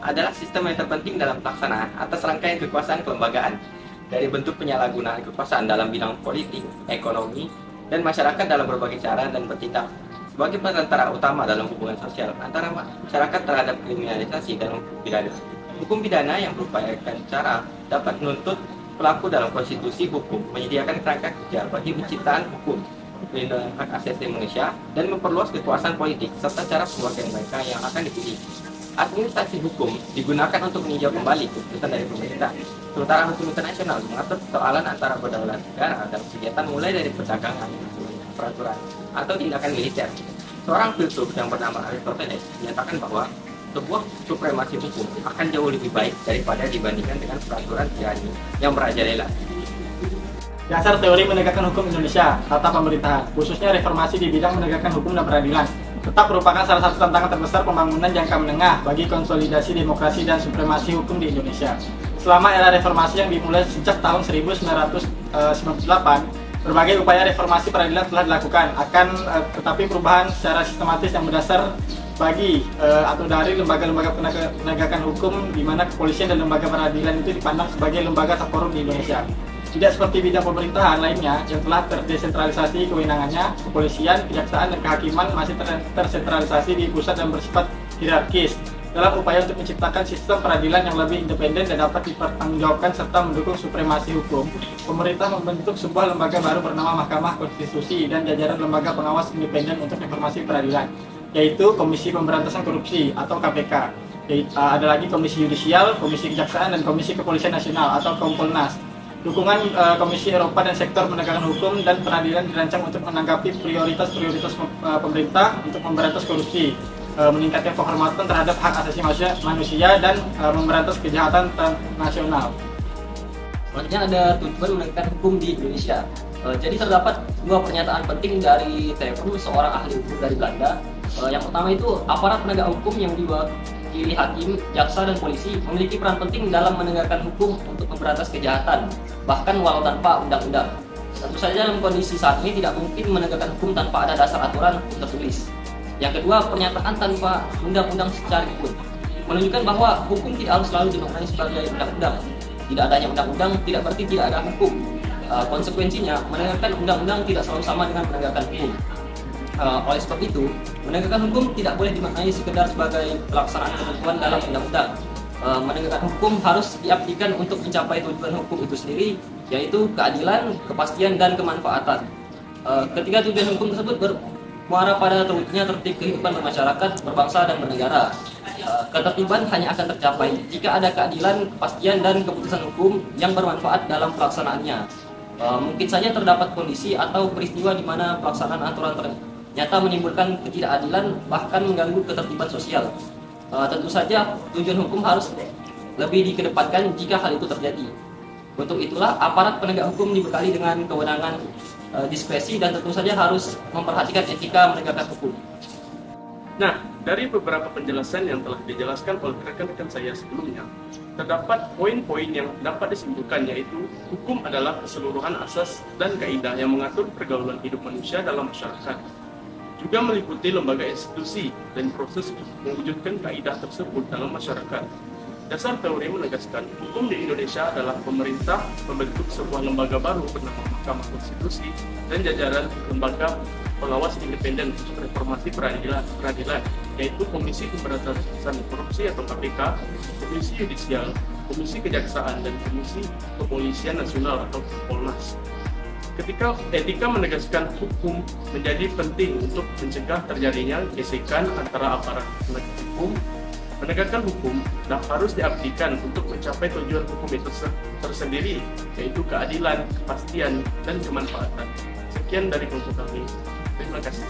adalah sistem yang terpenting dalam pelaksanaan atas rangkaian kekuasaan kelembagaan dari bentuk penyalahgunaan kekuasaan dalam bidang politik, ekonomi, dan masyarakat dalam berbagai cara dan bertindak sebagai perantara utama dalam hubungan sosial antara masyarakat terhadap kriminalisasi dan hukum pidana. Hukum pidana yang berupayakan cara dapat menuntut pelaku dalam konstitusi hukum, menyediakan kerangka kerja bagi penciptaan hukum, perlindungan hak asasi manusia, dan memperluas kekuasaan politik serta cara perwakilan mereka yang akan dipilih. Administrasi hukum digunakan untuk meninjau kembali keputusan dari pemerintah. Sementara hukum internasional mengatur persoalan antara berdaulat negara dalam kegiatan mulai dari perdagangan, peraturan, atau tindakan militer. Seorang filsuf yang bernama Aristoteles menyatakan bahwa sebuah supremasi hukum akan jauh lebih baik daripada dibandingkan dengan peraturan tirani yang merajalela. Dasar teori menegakkan hukum Indonesia, tata pemerintahan, khususnya reformasi di bidang menegakkan hukum dan peradilan, tetap merupakan salah satu tantangan terbesar pembangunan jangka menengah bagi konsolidasi demokrasi dan supremasi hukum di Indonesia. Selama era reformasi yang dimulai sejak tahun 1998, berbagai upaya reformasi peradilan telah dilakukan, tetapi perubahan secara sistematis yang berdasar bagi atau dari lembaga-lembaga penegakan hukum di mana kepolisian dan lembaga peradilan itu dipandang sebagai lembaga terkorup di Indonesia. Tidak seperti bidang pemerintahan lainnya yang telah terdesentralisasi kewenangannya, kepolisian, kejaksaan, dan kehakiman masih tersentralisasi di pusat dan bersifat hierarkis. Dalam upaya untuk menciptakan sistem peradilan yang lebih independen dan dapat dipertanggungjawabkan serta mendukung supremasi hukum, pemerintah membentuk sebuah lembaga baru bernama Mahkamah Konstitusi dan jajaran lembaga pengawas independen untuk reformasi peradilan, yaitu Komisi Pemberantasan Korupsi atau KPK. Ada lagi Komisi Yudisial, Komisi Kejaksaan, dan Komisi Kepolisian Nasional atau Kompolnas. Dukungan Komisi Eropa dan sektor penegakan hukum dan peradilan dirancang untuk menanggapi prioritas-prioritas pemerintah untuk memberantas korupsi, meningkatkan penghormatan terhadap hak asasi manusia dan memberantas kejahatan transnasional. Selanjutnya ada tujuan menegakkan hukum di Indonesia. Jadi terdapat dua pernyataan penting dari Teven, seorang ahli hukum dari Belanda. Yang pertama itu aparat penegak hukum yang diwakili hakim, jaksa, dan polisi memiliki peran penting dalam menegakkan hukum untuk memberantas kejahatan, bahkan walau tanpa undang-undang. Tentu saja dalam kondisi saat ini tidak mungkin menegakkan hukum tanpa ada dasar aturan tertulis. Yang kedua, pernyataan tanpa undang-undang sekalipun menunjukkan bahwa hukum tidak harus selalu dimaknai sebagai undang-undang. Tidak adanya undang-undang tidak berarti tidak ada hukum. Konsekuensinya, menegakkan undang-undang tidak selalu sama dengan menegakkan hukum. Oleh sebab itu, menegakkan hukum tidak boleh dimaknai sekedar sebagai pelaksanaan ketentuan dalam undang-undang. Menegakkan hukum harus diabdikan untuk mencapai tujuan hukum itu sendiri, yaitu keadilan, kepastian, dan kemanfaatan. Ketika tujuan hukum tersebut bermuara pada terwujudnya tertib kehidupan bermasyarakat, berbangsa, dan bernegara, ketertiban hanya akan tercapai jika ada keadilan, kepastian, dan keputusan hukum yang bermanfaat dalam pelaksanaannya. Mungkin saja terdapat kondisi atau peristiwa di mana pelaksanaan aturan ternyata menimbulkan ketidakadilan, bahkan mengganggu ketertiban sosial. Tentu saja tujuan hukum harus lebih dikedepankan jika hal itu terjadi. Untuk itulah aparat penegak hukum dibekali dengan kewenangan diskresi dan tentu saja harus memperhatikan etika menegakkan hukum. Nah, dari beberapa penjelasan yang telah dijelaskan oleh rekan-rekan saya sebelumnya, terdapat poin-poin yang dapat disimpulkan, yaitu hukum adalah keseluruhan asas dan kaidah yang mengatur pergaulan hidup manusia dalam masyarakat. Juga meliputi lembaga institusi dan proses mewujudkan kaidah tersebut dalam masyarakat. Dasar teori menegaskan hukum di Indonesia adalah pemerintah membentuk sebuah lembaga baru bernama Mahkamah Konstitusi dan jajaran lembaga pengawas independen untuk reformasi peradilan, yaitu Komisi Pemberantasan Korupsi atau KPK, Komisi Yudisial, Komisi Kejaksaan, dan Komisi Kepolisian Nasional atau Kompolnas. Ketika etika menegaskan hukum menjadi penting untuk mencegah terjadinya gesekan antara aparat penegak hukum, menegakkan hukum harus diabdikan untuk mencapai tujuan hukum itu tersendiri, yaitu keadilan, kepastian, dan kemanfaatan. Sekian dari kelompok kami. Terima kasih.